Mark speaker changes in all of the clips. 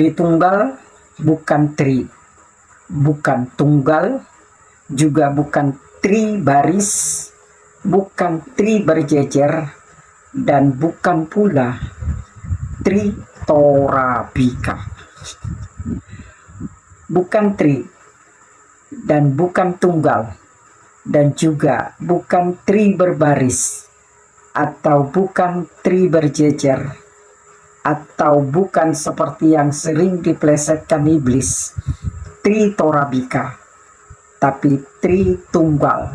Speaker 1: Tritunggal bukan tri, bukan tunggal, juga bukan tri baris, bukan tri berjejer, dan bukan pula tri torabika. Bukan tri dan bukan tunggal, dan juga bukan tri berbaris, atau bukan tri berjejer, atau bukan seperti yang sering diplesetkan iblis, tri torabika, tapi tri tunggal,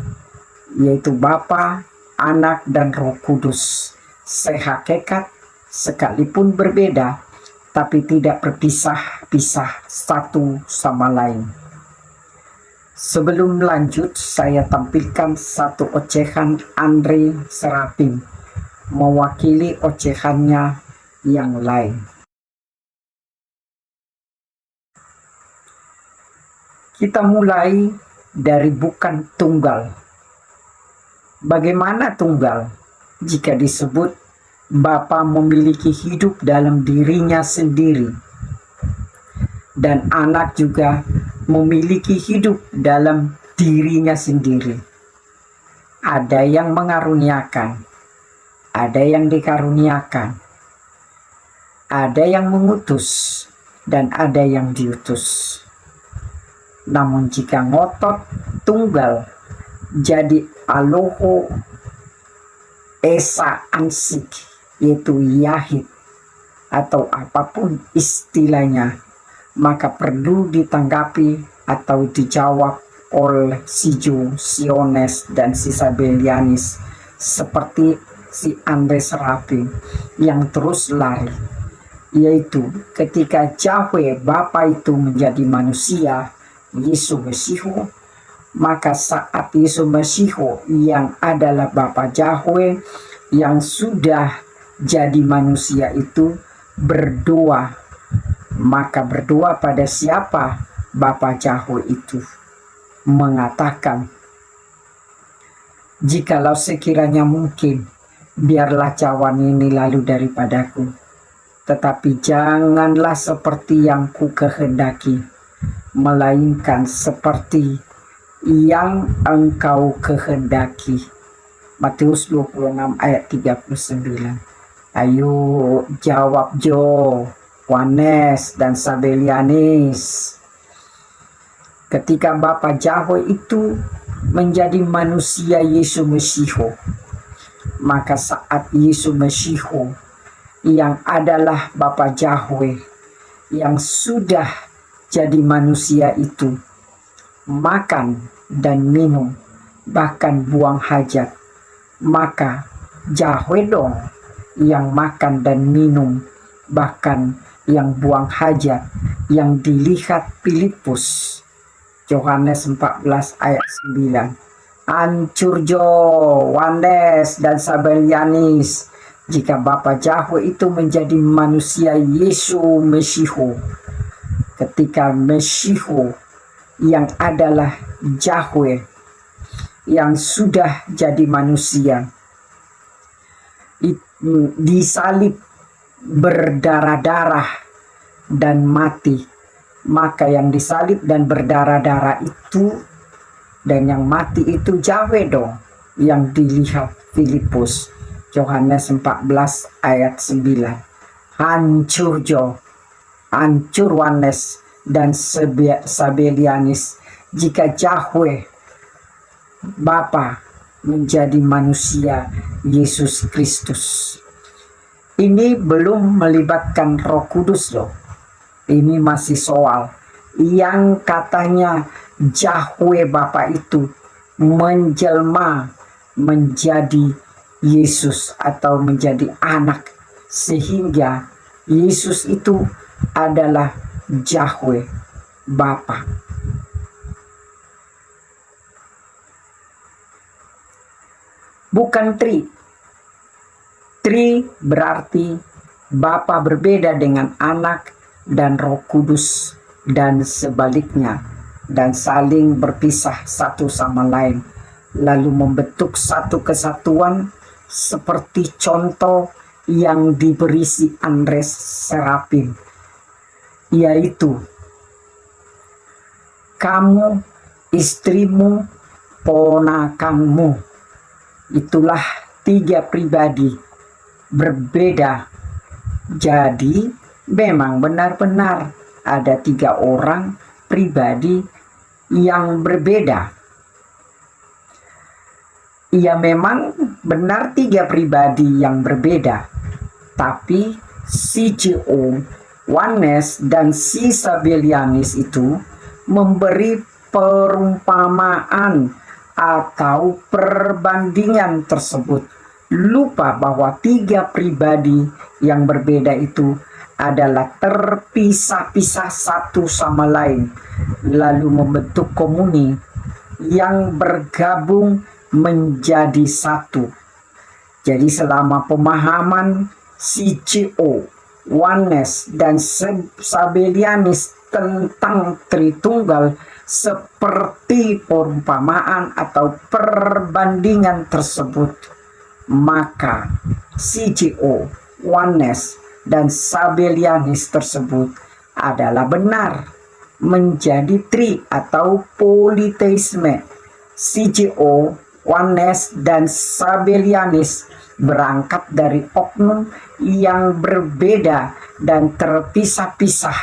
Speaker 1: yaitu Bapa, Anak, dan Roh Kudus, sehakikat sekalipun berbeda, tapi tidak berpisah-pisah satu sama lain. Sebelum lanjut, saya tampilkan satu ocehan Andre Serapim, mewakili ocehannya yang lain. Kita mulai dari bukan tunggal. Bagaimana tunggal jika disebut Bapa memiliki hidup dalam dirinya sendiri, dan Anak juga memiliki hidup dalam dirinya sendiri? Ada yang mengaruniakan, ada yang dikaruniakan, ada yang mengutus, dan ada yang diutus. Namun jika ngotot tunggal jadi aloho esa ansik, yaitu yahid, atau apapun istilahnya, maka perlu ditanggapi atau dijawab oleh si Jo, si Ones, dan si Sabellianis, seperti si Andre Serapim yang terus lari, yaitu ketika Yahweh Bapa itu menjadi manusia, Yesus Mesihu, maka saat Yesus Mesihu yang adalah Bapa Yahweh yang sudah jadi manusia itu berdoa, maka berdoa pada siapa? Bapa Yahweh itu mengatakan, jikalau sekiranya mungkin, biarlah cawan ini lalu daripadaku, tetapi janganlah seperti yang ku kehendaki, melainkan seperti yang engkau kehendaki. Matius 26 ayat 39. Ayo jawab Jo, Wanes, dan Sabellianis. Ketika Bapa Yahweh itu menjadi manusia Yesus Mesihu, maka saat Yesus Mesihu yang adalah Bapa Yahweh yang sudah jadi manusia itu makan dan minum, bahkan buang hajat, maka Yahweh dong yang makan dan minum, bahkan yang buang hajat, yang dilihat Filipus. Yohanes 14 ayat 9. Hancur Jo, Wandes, dan Sabellianis, jika Bapa Yahweh itu menjadi manusia Yesus Mesihu, ketika Mesihu yang adalah Yahweh yang sudah jadi manusia disalib, berdarah-darah, dan mati, maka yang disalib dan berdarah-darah itu dan yang mati itu Yahweh dong yang dilihat Filipus. Yohanes 14 ayat 9. Hancur Jo, hancur Wanes dan Sabellianis, jika Yahweh Bapa menjadi manusia Yesus Kristus. Ini belum melibatkan Roh Kudus loh. Ini masih soal yang katanya Yahweh Bapa itu menjelma menjadi Yesus atau menjadi anak, sehingga Yesus itu adalah Yahweh Bapa. Bukan tri. Tri berarti Bapa berbeda dengan Anak dan Roh Kudus, dan sebaliknya, dan saling berpisah satu sama lain, lalu membentuk satu kesatuan, seperti contoh yang diberi si Andres Serapim, yaitu kamu, istrimu, ponakanmu. Itulah 3 pribadi berbeda. Jadi memang benar-benar ada 3 orang pribadi yang berbeda. Ya memang benar 3 pribadi yang berbeda, tapi si C.O. Oneness dan si Sabellianis itu memberi perumpamaan atau perbandingan tersebut. Lupa bahwa 3 pribadi yang berbeda itu adalah terpisah-pisah satu sama lain, lalu membentuk komuni yang bergabung menjadi satu. Jadi selama pemahaman si C.O. Oneness dan Sabellianis tentang Tritunggal seperti perumpamaan atau perbandingan tersebut, maka si C.O. Oneness dan Sabellianis tersebut adalah benar, menjadi tri atau politeisme. Si C.O. Oneness dan Sabellianis berangkat dari oknum yang berbeda dan terpisah-pisah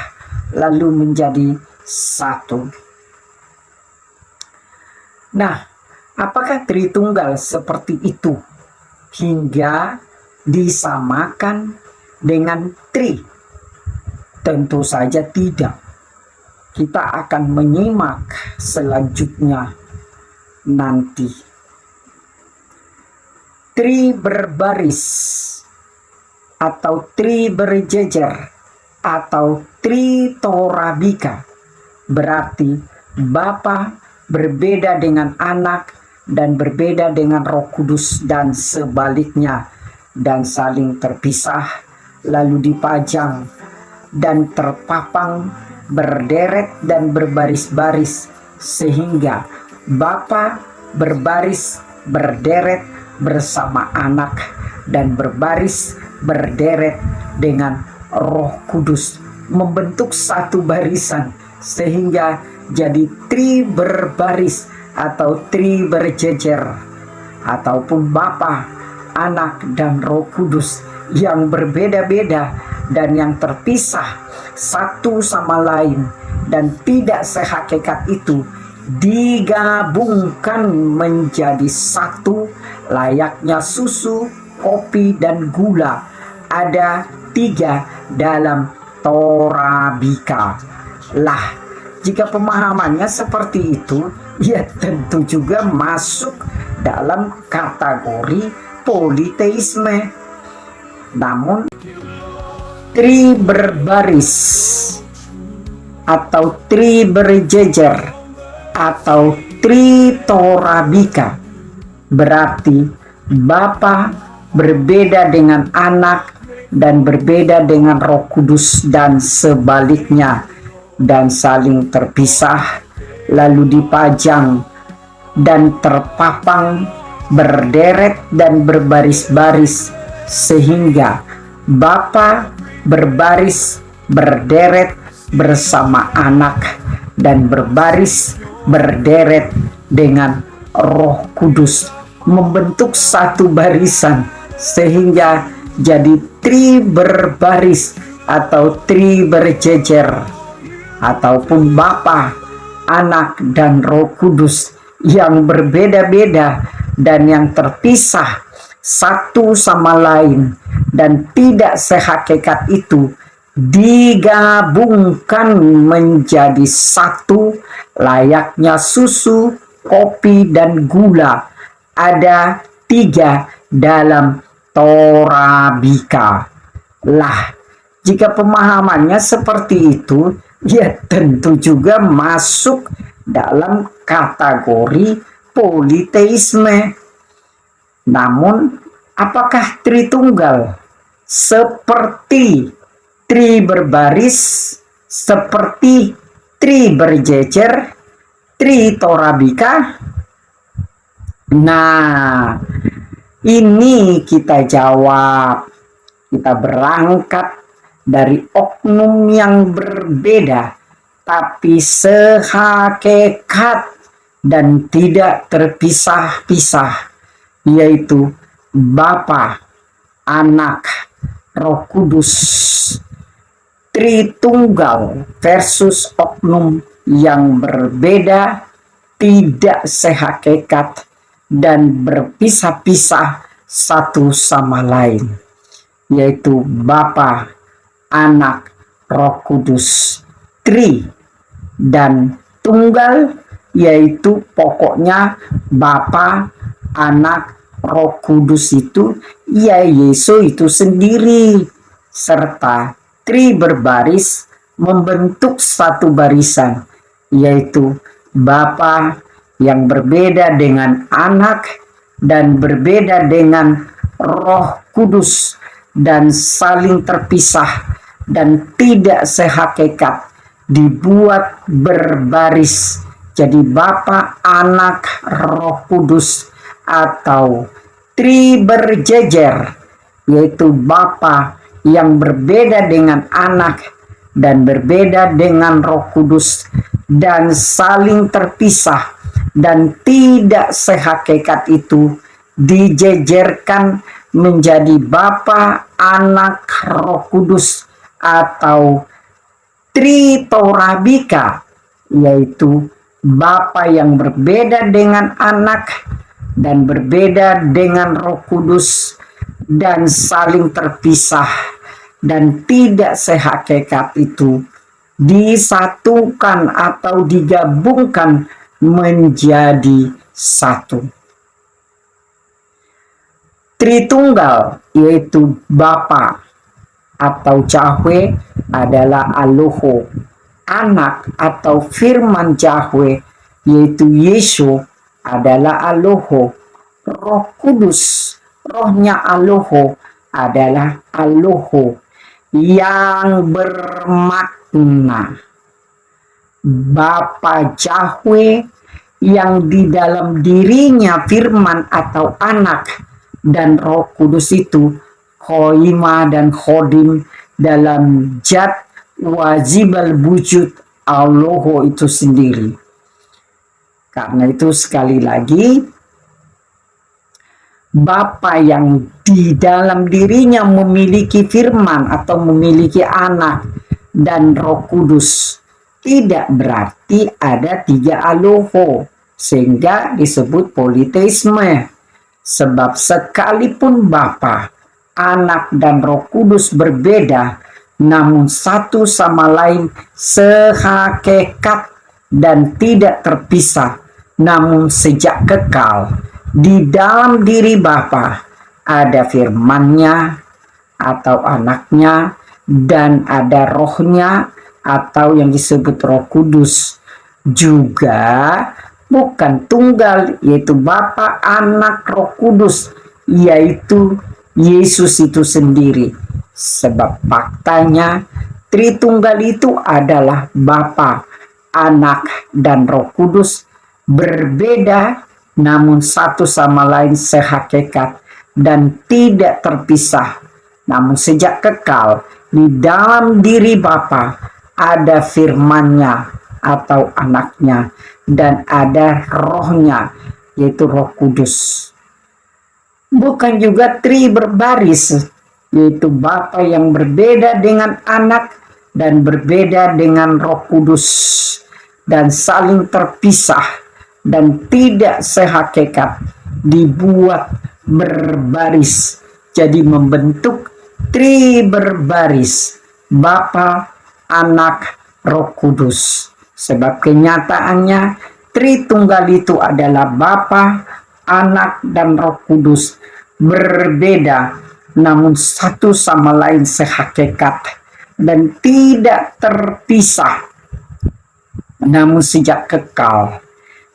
Speaker 1: lalu menjadi satu. Nah, apakah Tritunggal seperti itu hingga disamakan dengan tri? Tentu saja tidak. Kita akan menyimak selanjutnya nanti. Tri berbaris atau tri berjejer atau tritorabika berarti Bapa berbeda dengan Anak dan berbeda dengan Roh Kudus dan sebaliknya, dan saling terpisah lalu dipajang dan terpapang berderet dan berbaris-baris, sehingga Bapa berbaris berderet bersama Anak dan berbaris berderet dengan Roh Kudus, membentuk satu barisan sehingga jadi tri berbaris atau tri berjejer, ataupun Bapa, Anak dan Roh Kudus yang berbeda-beda dan yang terpisah satu sama lain dan tidak sehakikat itu digabungkan menjadi satu layaknya susu, kopi, dan gula. Ada 3 dalam Torabika. Lah, jika pemahamannya seperti itu, ya tentu juga masuk dalam kategori politeisme. Namun, tri berbaris atau tri berjejer atau tritorabika berarti Bapa berbeda dengan Anak dan berbeda dengan Roh Kudus dan sebaliknya, dan saling terpisah lalu dipajang dan terpapang berderet dan berbaris-baris, sehingga Bapa berbaris berderet bersama Anak dan berbaris berderet dengan Roh Kudus, membentuk satu barisan sehingga jadi tri berbaris atau tri berjejer, ataupun Bapa, Anak dan Roh Kudus yang berbeda-beda dan yang terpisah satu sama lain dan tidak sehakikat itu digabungkan menjadi satu layaknya susu, kopi, dan gula. Ada 3 dalam Torabika. Lah, jika pemahamannya seperti itu, ya tentu juga masuk dalam kategori politeisme. Namun, apakah Tritunggal seperti tri berbaris, seperti tri berjejer, tritorabika? Nah, ini kita jawab. Kita berangkat dari oknum yang berbeda, tapi sehakikat dan tidak terpisah-pisah, yaitu Bapa, Anak, Roh Kudus. Tritunggal versus oknum yang berbeda, tidak sehakikat dan berpisah-pisah satu sama lain, yaitu Bapa, Anak, Roh Kudus. Tri dan tunggal, yaitu pokoknya Bapa, Anak, Roh Kudus itu ya Yesus itu sendiri, serta tri berbaris membentuk satu barisan, yaitu Bapa yang berbeda dengan Anak dan berbeda dengan Roh Kudus, dan saling terpisah dan tidak sehakikat, dibuat berbaris jadi Bapa, Anak, Roh Kudus, atau tri berjejer, yaitu Bapa yang berbeda dengan Anak dan berbeda dengan Roh Kudus, dan saling terpisah dan tidak sehakikat itu dijejerkan menjadi Bapa, Anak, Roh Kudus, atau tritorabika, yaitu Bapa yang berbeda dengan Anak dan berbeda dengan Roh Kudus, dan saling terpisah dan tidak sehakikat itu disatukan atau digabungkan menjadi satu. Tritunggal, yaitu Bapa atau Yahweh adalah Aloho, Anak atau firman Yahweh yaitu Yesus adalah Aloho, Roh Kudus, rohnya Aloho adalah Aloho, yang bermakna Bapa Yahweh yang di dalam dirinya firman atau Anak dan Roh Kudus itu Khoima dan Khodim dalam Jat Wajibal Wujud Aloho itu sendiri. Karena itu sekali lagi, Bapa yang di dalam dirinya memiliki firman atau memiliki Anak dan Roh Kudus tidak berarti ada tiga Aloho, sehingga disebut politeisme. Sebab sekalipun Bapa, Anak, dan Roh Kudus berbeda, namun satu sama lain sehakikat dan tidak terpisah, namun sejak kekal. Di dalam diri Bapa ada firman-Nya atau Anaknya, dan ada rohnya atau yang disebut Roh Kudus. Juga bukan tunggal, yaitu Bapa, Anak, Roh Kudus, yaitu Yesus itu sendiri. Sebab faktanya Tritunggal itu adalah Bapa, Anak, dan Roh Kudus berbeda namun satu sama lain sehakikat dan tidak terpisah. Namun sejak kekal di dalam diri Bapa ada firman-Nya atau Anaknya, dan ada rohnya yaitu Roh Kudus. Bukan juga tri berbaris, yaitu Bapa yang berbeda dengan Anak dan berbeda dengan Roh Kudus, dan saling terpisah dan tidak sehakikat, dibuat berbaris jadi membentuk tri berbaris Bapa, Anak, Roh Kudus. Sebab kenyataannya Tritunggal itu adalah Bapa, Anak, dan Roh Kudus berbeda namun satu sama lain sehakikat dan tidak terpisah, namun sejak kekal.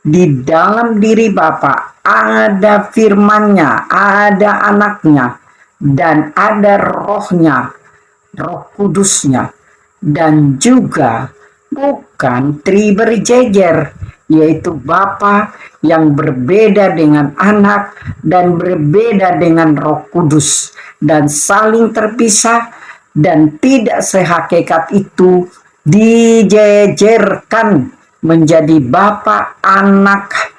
Speaker 1: Di dalam diri Bapa ada firman-Nya, ada Anaknya, dan ada rohnya, Roh Kudusnya, dan juga bukan tri berjejer, yaitu Bapa yang berbeda dengan Anak dan berbeda dengan Roh Kudus, dan saling terpisah dan tidak sehakikat itu dijejerkan menjadi Bapa, Anak,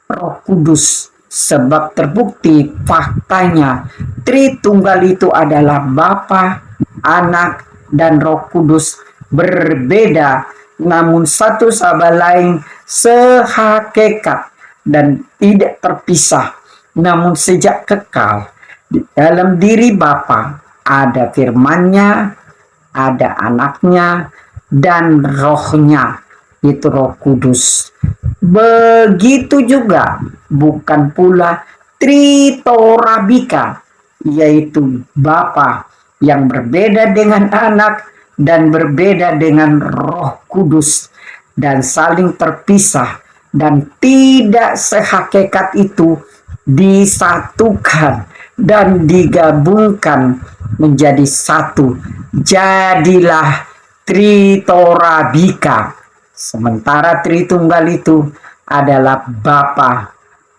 Speaker 1: Roh Kudus, sebab terbukti faktanya Tritunggal itu adalah Bapa, Anak, dan Roh Kudus, berbeda namun satu sama lain sehakikat dan tidak terpisah, namun sejak kekal. Di dalam diri Bapa ada firman-Nya, ada Anaknya, dan Roh-Nya, itu Roh Kudus. Begitu juga bukan pula Tritorabika, yaitu Bapa yang berbeda dengan Anak dan berbeda dengan Roh Kudus, dan saling terpisah dan tidak sehakikat itu disatukan dan digabungkan menjadi satu. Jadilah Tritorabika. Sementara Tritunggal itu adalah Bapa,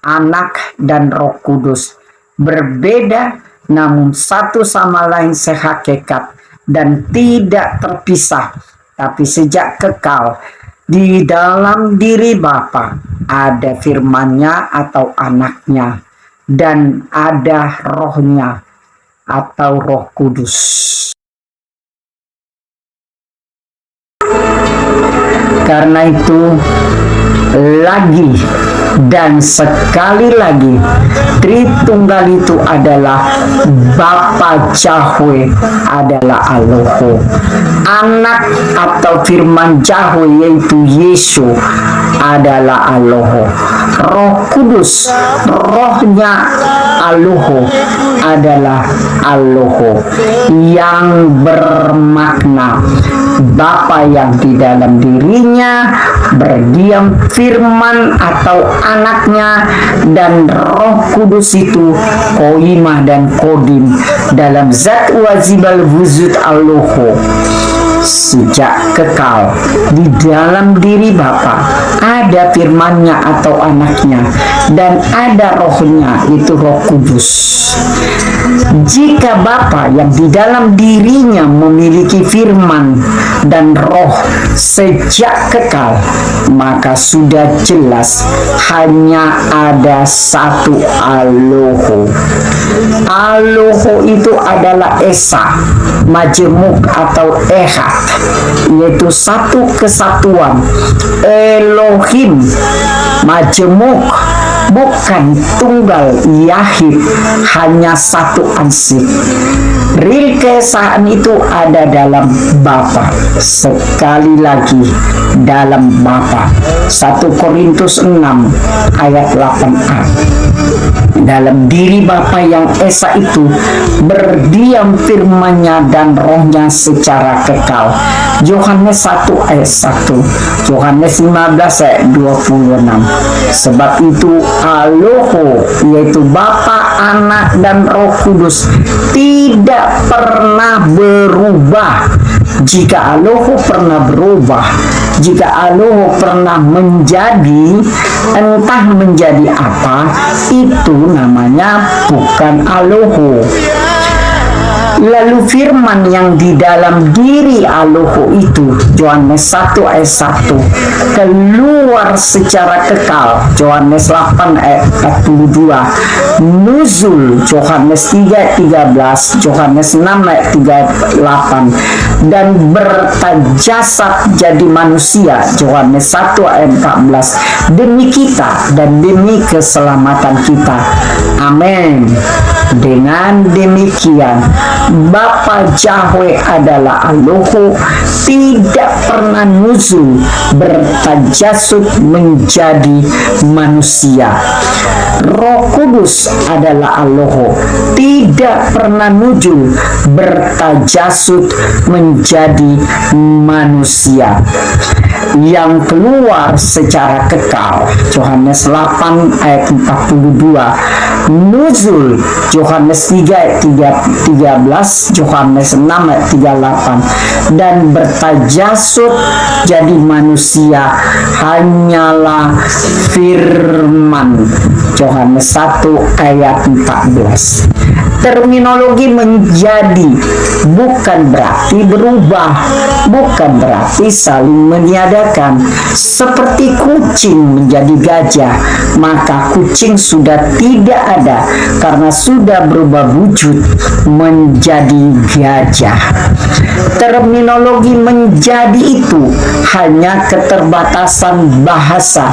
Speaker 1: Anak, dan Roh Kudus, berbeda namun satu sama lain sehakikat dan tidak terpisah, tapi sejak kekal. Di dalam diri Bapa ada firman-Nya atau Anaknya, dan ada Roh-Nya atau Roh Kudus. Karena itu, lagi dan sekali lagi, Tritunggal itu adalah Bapa Yahweh, adalah Aloho. Anak atau firman Yahweh yaitu Yesus adalah Aloho. Roh Kudus, Roh-Nya Aloho adalah Aloho, yang bermakna Bapa yang di dalam dirinya berdiam firman atau Anaknya, dan Roh Kudus itu koimah dan kodim dalam zat wazibal wujud Aloho. Sejak kekal di dalam diri Bapa ada firman-Nya atau Anaknya, dan ada Roh-Nya, itu Roh Kudus. Jika Bapa yang di dalam dirinya memiliki firman dan Roh sejak kekal, maka sudah jelas hanya ada satu Aloho. Aloho itu adalah Esa, Majemuk atau Ehad, yaitu satu kesatuan. Elohim, Majemuk, bukan tunggal, Yahid, hanya satu ansih. Real keesaan itu ada dalam Bapa, sekali lagi dalam Bapa. 1 Korintus 6 ayat 8a. Dalam diri Bapa yang Esa itu berdiam firman-Nya dan Roh-Nya secara kekal. Yohanes 1 ayat 1, Yohanes 15 ayat 26. Sebab itu Aloho, yaitu Bapa, Anak, dan Roh Kudus, tidak pernah berubah. Jika Aloho pernah berubah, jika Aloho pernah menjadi, entah menjadi apa, itu namanya bukan Aloho. Lalu firman yang di dalam diri Aloho itu, Yohanes 1 ayat 1, keluar secara kekal, Yohanes 8 ayat 42, nuzul, Yohanes 3 ayat 13, Yohanes 6 ayat 38, dan bertajasad jadi manusia, Yohanes 1 ayat 14, demi kita dan demi keselamatan kita. Amin. Dengan demikian, Bapa Yahweh adalah Aloho, tidak pernah nuzul bertajasud menjadi manusia. Roh Kudus adalah Aloho, tidak pernah nuzul bertajasud menjadi manusia. yang keluar secara kekal. Yohanes 8 ayat 42. Nuzul Yohanes 3 ayat 13, Yohanes 6 ayat 38. Dan bertajasud jadi manusia hanyalah firman. Yohanes 1 ayat 14. Terminologi menjadi bukan berarti berubah, bukan berarti saling meniadakan. Seperti kucing menjadi gajah, maka kucing sudah tidak ada karena sudah berubah wujud menjadi gajah. Terminologi menjadi itu hanya keterbatasan bahasa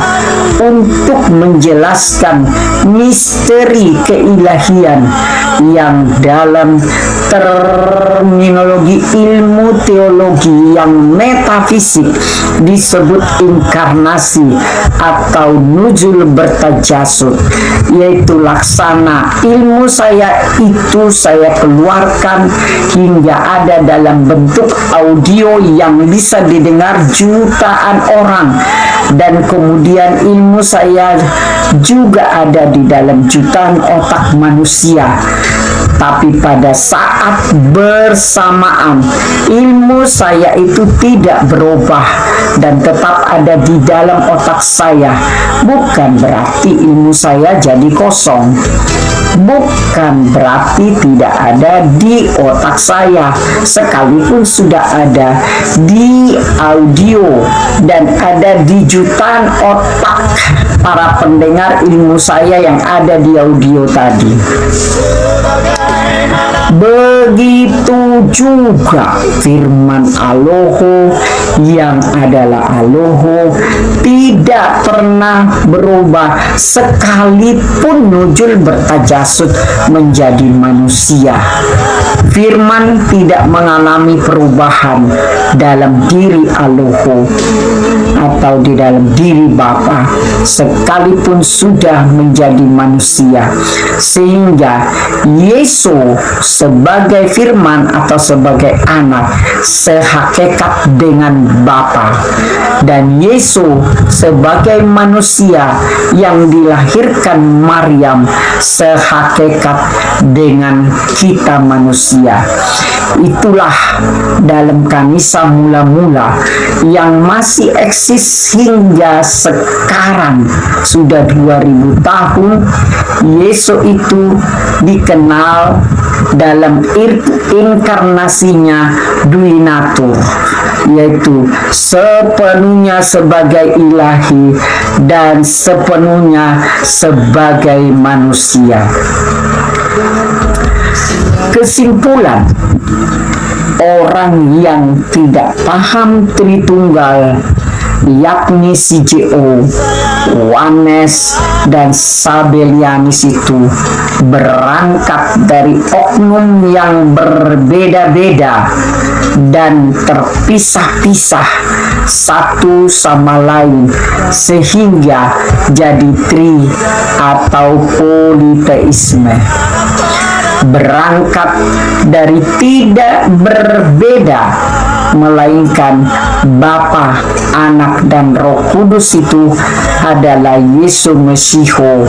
Speaker 1: untuk menjelaskan misteri keilahian yang dalam terminologi ilmu teologi yang metafisik disebut inkarnasi atau nuzul bertajasud, yaitu laksana ilmu saya itu saya keluarkan hingga ada dalam bentuk audio yang bisa didengar jutaan orang, dan kemudian ilmu saya juga ada di dalam jutaan otak manusia. Tapi pada saat bersamaan ilmu saya itu tidak berubah dan tetap ada di dalam otak saya. Bukan berarti ilmu saya jadi kosong, bukan berarti tidak ada di otak saya, sekalipun sudah ada di audio dan ada di jutaan otak para pendengar ilmu saya yang ada di audio tadi. Begitu juga firman Aloho yang adalah Aloho tidak pernah berubah sekalipun nuzul bertajasud menjadi manusia. Firman tidak mengalami perubahan dalam diri Aloho atau di dalam diri Bapa sekalipun sudah menjadi manusia, sehingga Yesus sebagai firman atau sebagai anak sehakikat dengan Bapa, dan Yesus sebagai manusia yang dilahirkan Maryam sehakikat dengan kita manusia. Itulah dalam kanisa mula-mula yang masih eksis hingga sekarang sudah 2000 tahun. Yesus itu dikenal dalam inkarnasinya duinatur, yaitu sepenuhnya sebagai ilahi dan sepenuhnya sebagai manusia. Kesimpulan, orang yang tidak paham Tritunggal, yakni CJO, Oneness, dan Sabellianis itu berangkat dari oknum yang berbeda-beda dan terpisah-pisah satu sama lain sehingga jadi tri atau politeisme. Berangkat dari tidak berbeda, melainkan Bapa, Anak, dan Roh Kudus itu adalah Yesus Mesiho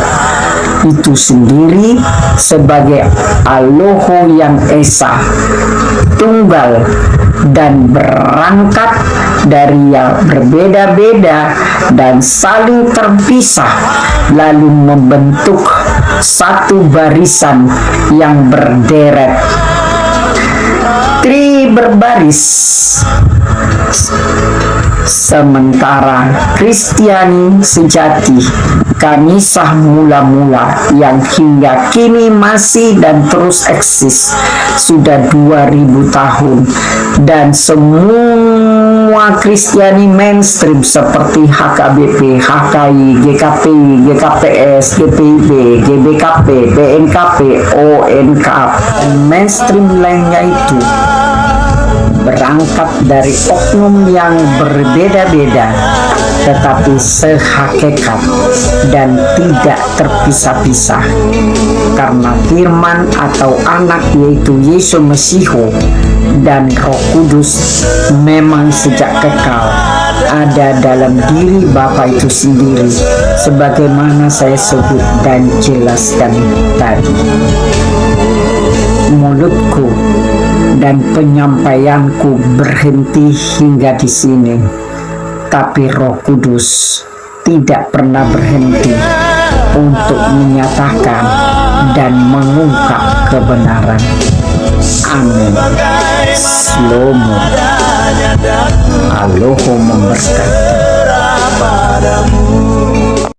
Speaker 1: itu sendiri sebagai Aloho yang Esa, tunggal, dan berangkat dari yang berbeda-beda dan saling terpisah, lalu membentuk satu barisan yang berderet. Tri berbaris, sementara Kristiani sejati, kanisa mula-mula yang hingga kini masih dan terus eksis sudah 2000 tahun, dan semua Kristiani mainstream seperti HKBP, HKI, GKPI, GKPS, GPIB, GBKP, BNKP, ONK, mainstream lainnya itu berangkat dari oknum yang berbeda-beda tetapi sehakikat dan tidak terpisah-pisah, karena firman atau anak yaitu Yesus Mesiho dan Roh Kudus memang sejak kekal ada dalam diri Bapa itu sendiri, sebagaimana saya sebut dan jelaskan tadi. Mulutku dan penyampaianku berhenti hingga di sini, tapi Roh Kudus tidak pernah berhenti untuk menyatakan dan mengungkap kebenaran. Amin. Slomo. Aloha memberkati.